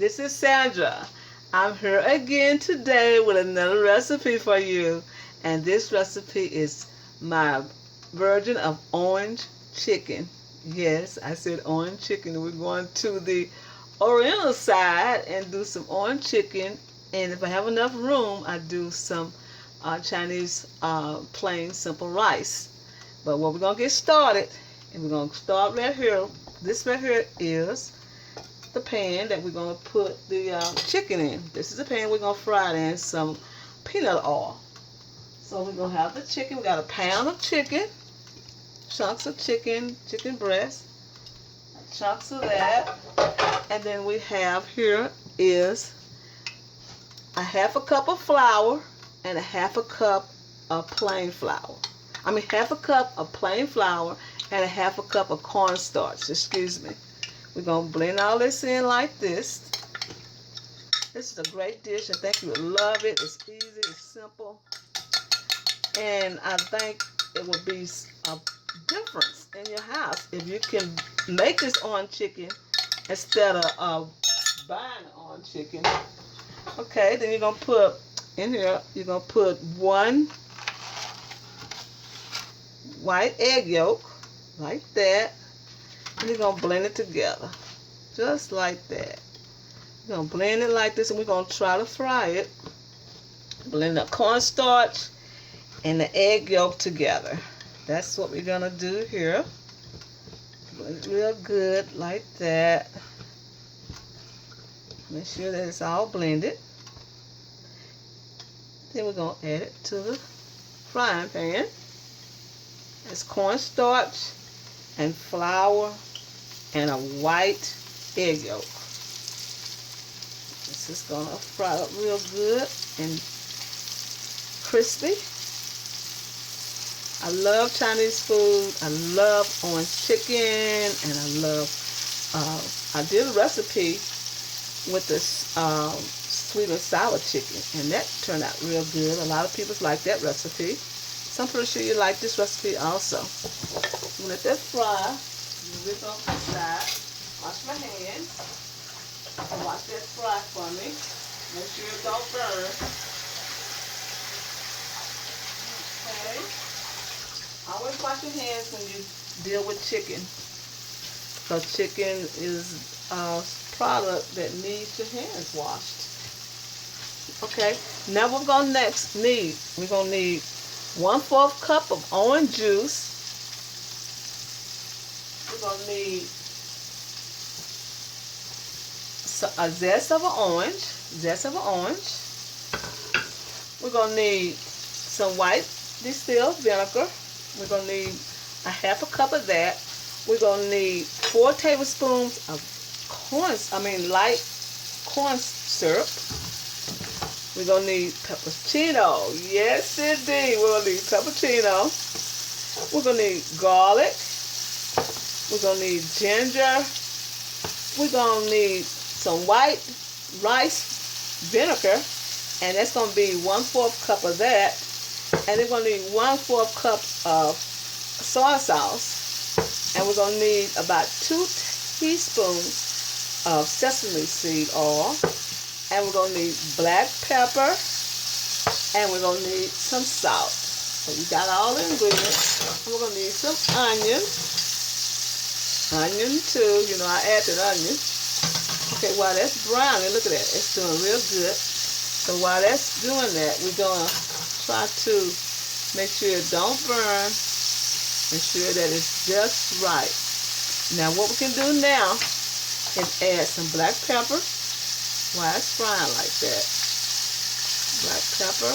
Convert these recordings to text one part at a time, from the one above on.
this is Sandra. I'm here again today with another recipe for you. And this recipe is my version of orange chicken. Yes, I said orange chicken. We're going to the Oriental side and do some orange chicken. And if I have enough room, I do some Chinese plain simple rice. But what we're going to get started, and we're going to start right here. This right here is the pan that we're going to put the chicken in. This is the pan we're going to fry it in some peanut oil. So we're going to have the chicken. We got a pound of chicken, chunks of chicken breast, chunks of that. And then we have here is a half a cup of flour and a half a cup of plain flour. Half a cup of plain flour and a half a cup of cornstarch. Excuse me. We're going to blend all this in like this. This is a great dish. I think you would love it. It's easy. It's simple. And I think it would be a difference in your house if you can make this orange chicken instead of buying orange chicken. Okay, then you're going to put in here, you're going to put one white egg yolk like that, and you're going to blend it together just like that. You're going to blend it like this, and we're going to try to fry it. Blend the cornstarch and the egg yolk together. That's what we're going to do here. Blend it real good like that. Make sure that it's all blended. Then we're going to add it to the frying pan. It's cornstarch and flour and a white egg yolk. This is going to fry up real good and crispy. I love Chinese food. I love orange chicken, and I did a recipe with this sweet and sour chicken, and that turned out real good. A lot of people like that recipe. So I'm pretty sure you like this recipe also. Let that fry. Move this off the side. Wash my hands. And watch that fry for me. Make sure it don't burn. Okay. Always wash your hands when you deal with chicken. Because chicken is a product that needs your hands washed. Okay. Now what we're going to next need. We're going to need 1/4 cup of orange juice. We're going to need a zest of an orange. We're going to need some white distilled vinegar. We're going to need a half a cup of that. We're going to need 4 tablespoons of light corn syrup. We're going to need pepperino. Yes, indeed. We're going to need pepperino. We're going to need garlic. We're going to need ginger. We're going to need some white rice vinegar. And that's going to be 1/4 cup of that. And we're going to need 1/4 cup of soy sauce. And we're going to need about 2 teaspoons of sesame seed oil. And we're going to need black pepper, and we're going to need some salt. So we got all the ingredients. And we're going to need some onion. Onion too, I added onion. Okay, while that's browning, look at that, it's doing real good. So while that's doing that, we're going to try to make sure it don't burn. Ensure that it's just right. Now what we can do now is add some black pepper. While it's frying like that. Black pepper.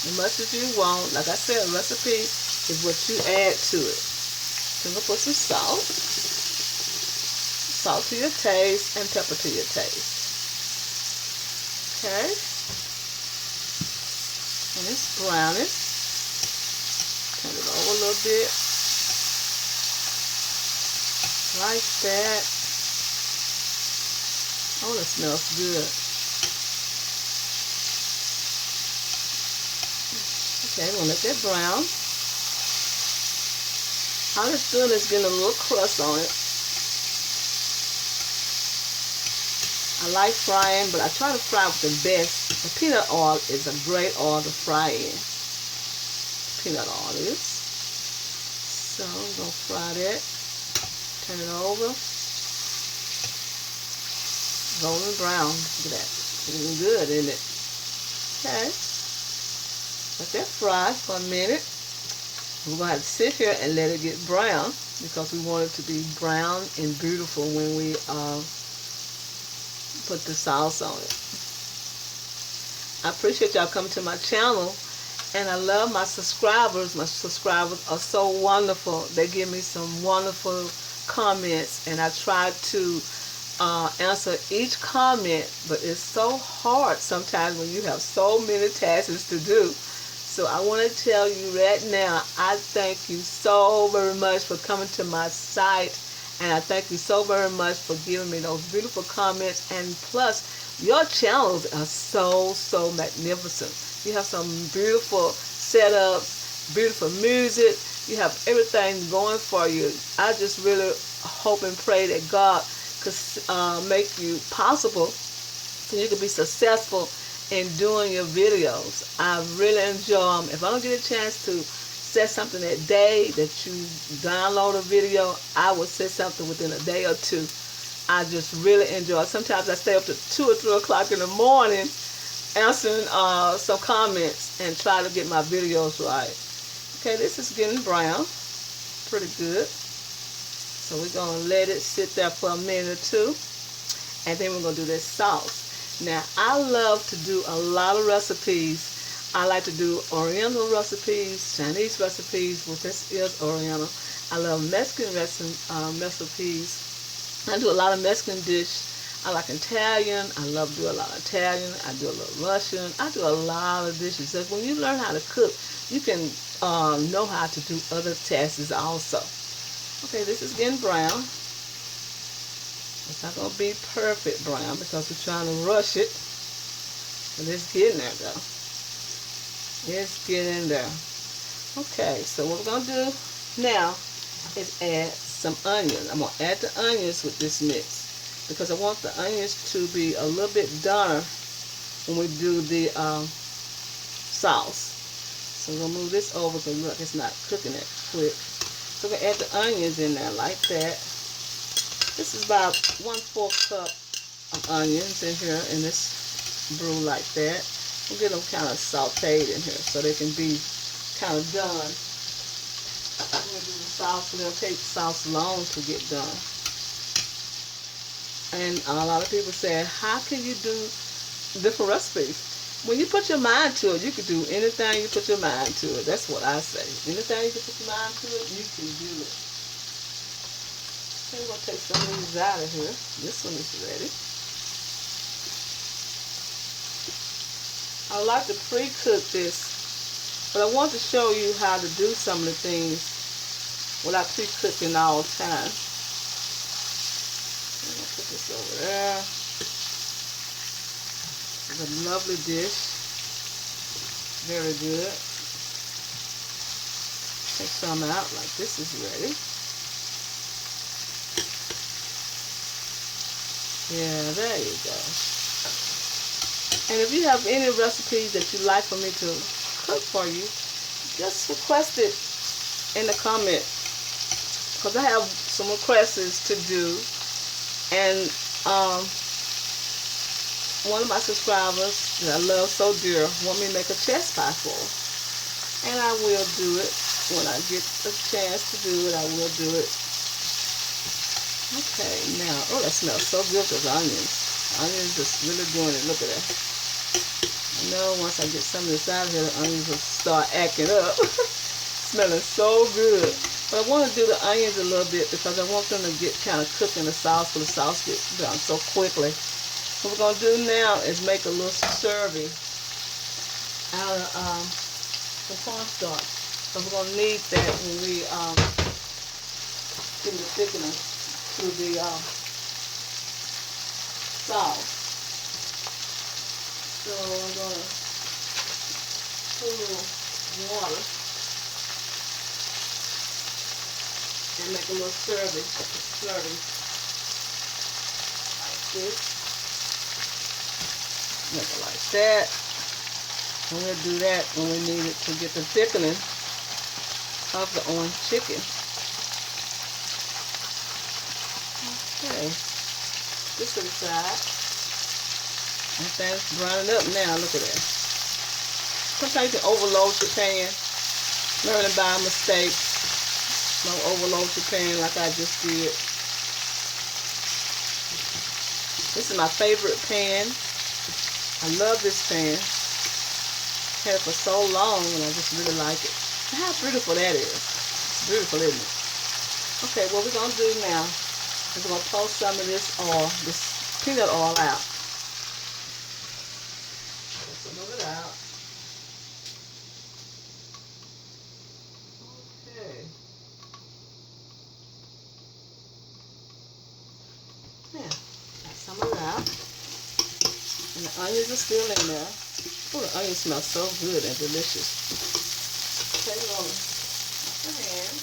As much as you want. Like I said, a recipe is what you add to it. So I'm going to put some salt. Salt to your taste and pepper to your taste. Okay. And it's browning. Turn it over a little bit. Like that. Oh, that smells good. Okay, we're going to let that brown. All it's doing is getting a little crust on it. I like frying, but I try to fry with the best. The peanut oil is a great oil to fry in. Peanut oil is. So I'm going to fry that. Turn it over. Golden brown. Look at that. Looking good, isn't it? Okay. Let that fry for a minute. We're going to have to sit here and let it get brown because we want it to be brown and beautiful when we put the sauce on it. I appreciate y'all coming to my channel, and I love my subscribers. My subscribers are so wonderful. They give me some wonderful comments, and I try to answer each comment, but it's so hard sometimes when you have so many tasks to do. So I want to tell you right now, I thank you so very much for coming to my site, and I thank you so very much for giving me those beautiful comments, and plus your channels are so magnificent. You have some beautiful setups, beautiful music, you have everything going for you. I just really hope and pray that God could make you possible so you can be successful in doing your videos. I really enjoy them. If I don't get a chance to set something that day that you download a video, I will set something within a day or two. I just really enjoy it. Sometimes I stay up to 2 or 3 o'clock in the morning answering some comments and try to get my videos right. Okay, this is getting brown. Pretty good. So we're going to let it sit there for a minute or two. And then we're going to do this sauce. Now, I love to do a lot of recipes. I like to do Oriental recipes, Chinese recipes. Well, this is Oriental. I love Mexican recipes. I do a lot of Mexican dish. I like Italian. I love to do a lot of Italian. I do a little Russian. I do a lot of dishes. So when you learn how to cook, you can know how to do other tasks also. Okay, this is getting brown. It's not going to be perfect brown because we're trying to rush it. But it's getting there, though. It's getting there. Okay, so what we're going to do now is add some onions. I'm going to add the onions with this mix because I want the onions to be a little bit darker when we do the sauce. So I'm going to move this over because look, it's not cooking that quick. So we're going to add the onions in there like that. This is about 1/4 cup of onions in here in this brew like that. We'll get them kind of sauteed in here so they can be kind of done. I'm going to do the sauce, and it'll take the sauce long to get done. And a lot of people say, how can you do different recipes? When you put your mind to it, you can do anything you put your mind to it. That's what I say. Anything you can put your mind to it, you can do it. Okay, we're going to take some of these out of here. This one is ready. I like to pre-cook this, but I want to show you how to do some of the things without pre-cooking all the time. I'm going to put this over there. It's a lovely dish. Very good. Take some out like this is ready. Yeah, there you go. And if you have any recipes that you'd like for me to cook for you, just request it in the comment. Because I have some requests to do. And one of my subscribers that I love so dear want me to make a chest pie for. And I will do it. When I get a chance to do it, I will do it. Okay, now, oh, that smells so good with onions. Onions just really doing it. Look at that. I know once I get some of this out of here, the onions will start acting up. Smelling so good. But I want to do the onions a little bit because I want them to get kind of cooked in the sauce, so the sauce gets done so quickly. What we're going to do now is make a little serving out of the cornstarch. So we're going to need that when we get the thickener to the sauce. So I'm going to put a little water and make a little serving like this. Make it like that. And we'll do that when we need it to get the thickening of the orange chicken. Okay. This to the side. Everything's browning up now. Look at that. Sometimes you can overload your pan. Learning by mistakes. Don't overload your pan like I just did. This is my favorite pan. I love this pan. Had it for so long and I just really like it. How beautiful that is. It's beautiful, isn't it? Okay, what we're going to do now is we're going to pour some of this oil, this peanut oil out. Pour some of it out. Okay. Yeah, got some of that. And the onions are still in there. Oh, the onions smell so good and delicious. Okay, we're going to put the hand.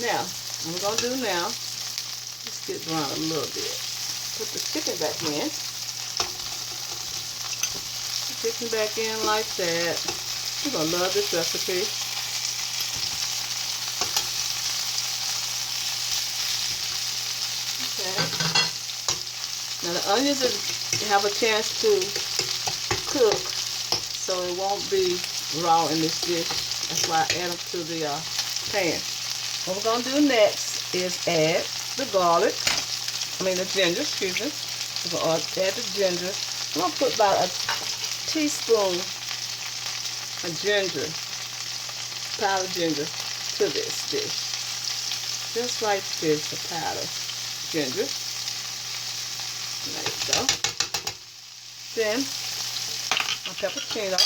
Now, what we're going to do now, let's get brown a little bit. Put the chicken back in. Put the chicken back in like that. You're going to love this recipe. Okay. Now the onions have a chance to cook, so it won't be raw in this dish. That's why I add them to the pan. What we're going to do next is add the ginger, excuse me. We're going to add the ginger. I'm going to put about a teaspoon of ginger, powdered ginger, to this dish. Just like this, a powdered ginger. There you go. Then, my pepperino.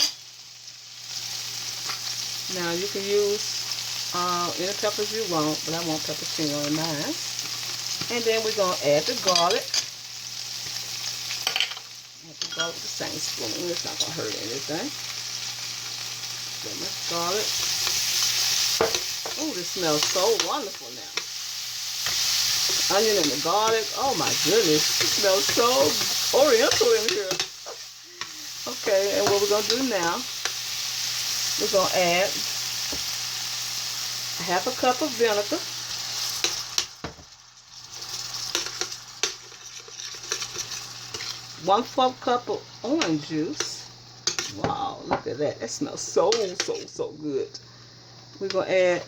Now, you can use any peppers you want, but I want pepperino in mine. And then we're going to add the garlic. Add the garlic with the same spoon. It's not going to hurt anything. That much garlic. Oh, this smells so wonderful now. The onion and the garlic. Oh my goodness. It smells so Oriental in here. Okay, and what we're going to do now, we're going to add a half a cup of vinegar. 1/4 cup of orange juice. Wow, look at that. That smells so good. We're going to add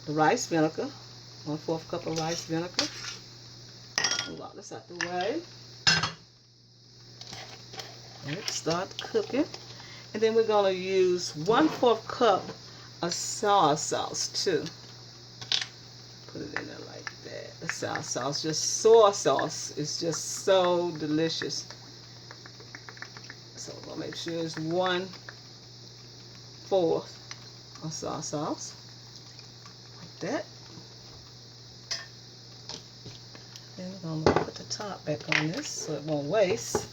the rice vinegar. 1/4 cup of rice vinegar. Move all this out the way. Let's start cooking. And then we're going to use 1/4 cup of soy sauce too. Put it in there like that. The soy sauce, just soy sauce, is just so delicious. So we're going to make sure it's 1/4 of soy sauce. Like that. Then we're going to put the top back on this so it won't waste.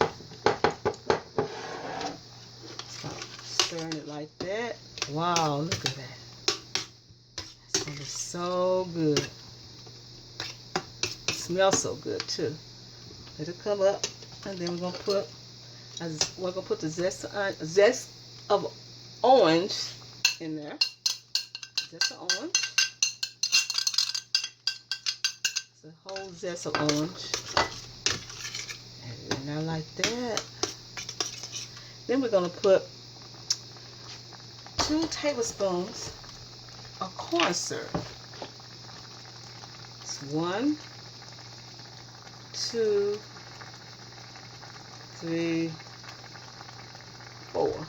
Start stirring it like that. Wow, look at that. It's going to be so good. It smells so good too. Let it come up, and then we're going to put the zest of orange in there. Zest of orange. The whole zest of orange. And in there like that. Then we're going to put 2 tablespoons of cornstarch. It's 1, 2, 3, 4.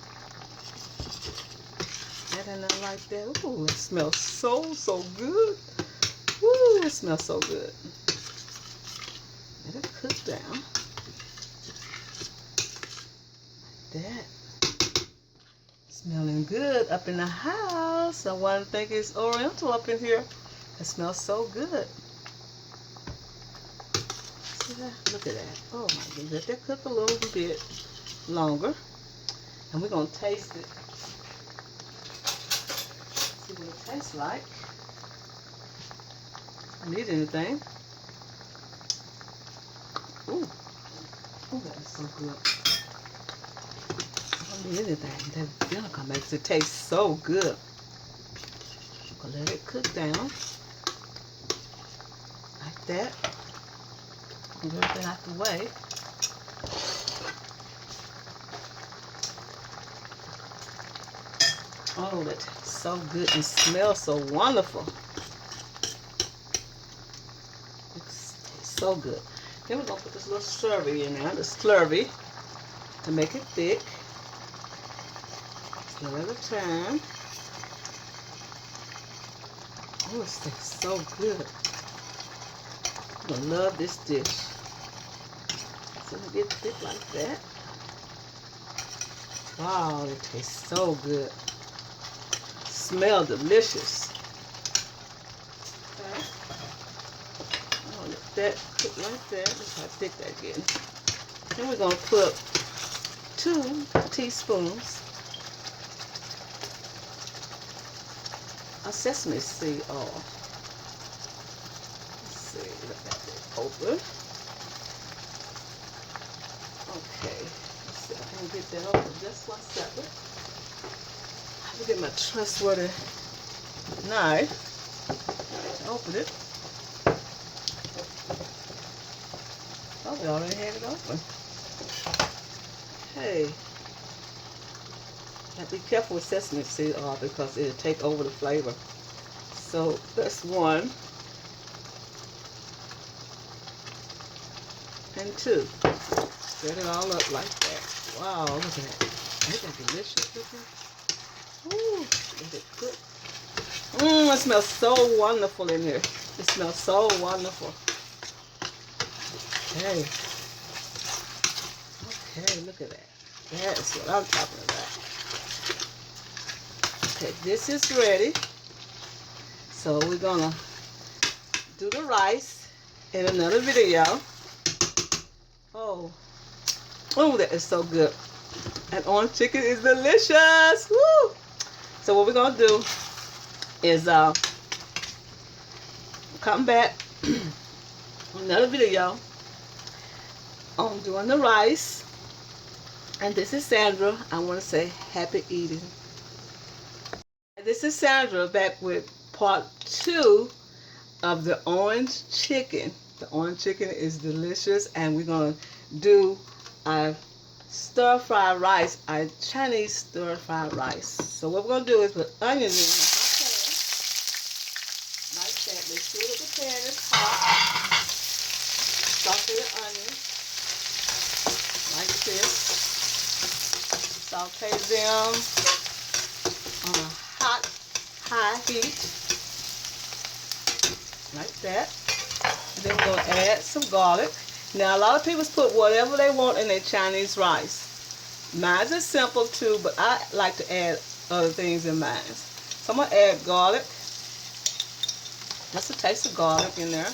And in there like that. Ooh, it smells so good. Ooh, it smells so good. Let it cook down. Like that. Smelling good up in the house. I want to think it's Oriental up in here. It smells so good. See that? Look at that. Oh my goodness. Let that cook a little bit longer. And we're going to taste it. See what it tastes like. Need anything. Ooh, ooh, that is so good. I don't need anything. That vinegar makes it taste so good. I'll let it cook down like that. Get everything out the way. Oh, that tastes so good and smells so wonderful. It tastes so good. Then we're going to put this little slurry in there, the slurry, to make it thick. Just a little at a time. Oh, it tastes so good. I'm going to love this dish. So we get thick like that. Wow, it tastes so good. Smell delicious. Okay. I'll let that cook like that. That's how thick that getting. Then we're going to put 2 teaspoons of sesame seed oil. Let's see, let that open. Okay, let's see if I can get that open just 1 second. I have to get my trustworthy knife to open it. Oh, we already had it open. Hey, have to be careful with sesame seed oil because it'll take over the flavor. So that's 1 and 2. Spread it all up like that. Wow, look at that. Ain't that delicious looking? Ooh, let it cook. It smells so wonderful in here. It smells so wonderful. Okay. Okay, look at that. That's what I'm talking about. Okay, this is ready. So we're gonna do the rice in another video. Oh, that is so good. And orange chicken is delicious. Woo! So what we're gonna do is come back another video on doing the rice. And this is Sandra. I want to say happy eating. This is Sandra back with part 2 of the orange chicken. The orange chicken is delicious, and we're gonna do our stir-fried rice, our Chinese stir-fried rice. So what we're gonna do is put onions in a hot pan, like that. Make sure that the pan is hot. Saute the onions like this. Saute them on a hot, high heat, like that. And then we're going to add some garlic. Now, a lot of people put whatever they want in their Chinese rice. Mine is simple too, but I like to add other things in mine. So I'm going to add garlic. Just a taste of garlic in there.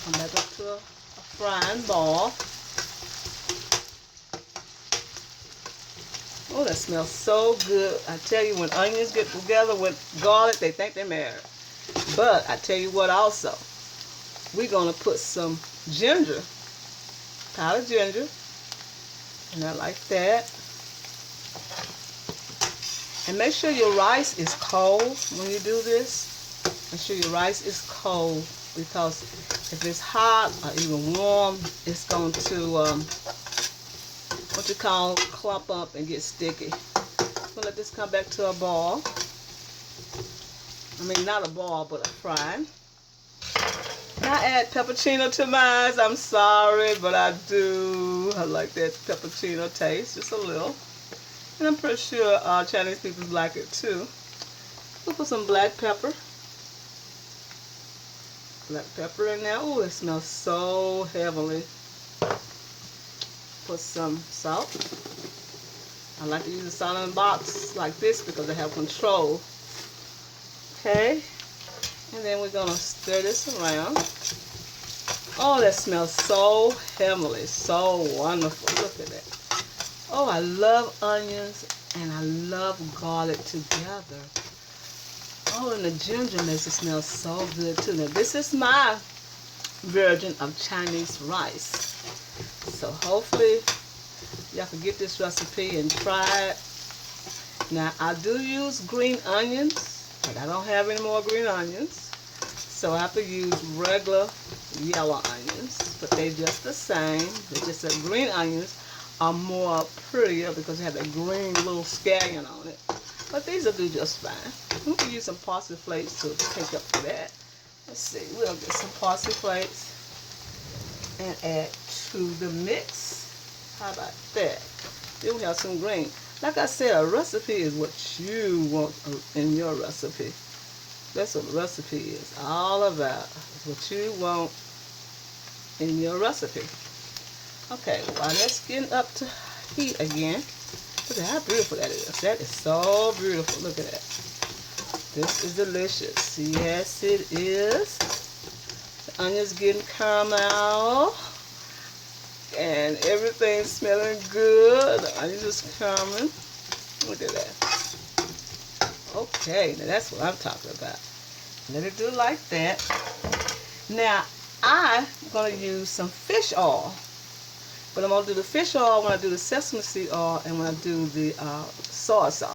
Come back up to a frying ball. Oh, that smells so good. I tell you, when onions get together with garlic, they think they're married. But I tell you what also, we're going to put some ginger, powdered ginger, and I like that. And make sure your rice is cold when you do this. Make sure your rice is cold, because if it's hot or even warm, it's going to clump up and get sticky. So let this come back to a ball. I mean, not a ball, but a frying. And I add pepperino to mine. I'm sorry, but I do. I like that pepperino taste, just a little. And I'm pretty sure Chinese people like it too. We'll put some black pepper. Black pepper in there. Oh, it smells so heavenly. Put some salt. I like to use a salt in a box like this because they have control. Okay. And then we're going to stir this around. Oh, that smells so heavenly, so wonderful. Look at that. Oh, I love onions and I love garlic together. Oh, and the ginger makes it smell so good too. Now, this is my version of Chinese rice. So hopefully y'all can get this recipe and try it. Now I do use green onions, but I don't have any more green onions. So I have to use regular yellow onions, but they're just the same. They're just that green onions are more prettier because they have that green little scallion on it. But these will do just fine. We can use some parsley flakes to take up for that. Let's see, we'll get some parsley flakes and add to the mix. How about that? Then we have some green. Like I said, a recipe is what you want in your recipe. That's what a recipe is all about. It's what you want in your recipe. Okay, while that's getting up to heat again, look at how beautiful that is. That is so beautiful. Look at that. This is delicious. Yes, it is. The onions getting caramel. And everything's smelling good. The onions is coming. Look at that. Okay, now that's what I'm talking about. Let it do like that. Now, I'm going to use some fish oil. But I'm going to do the fish oil when I do the sesame seed oil and when I do the soy sauce.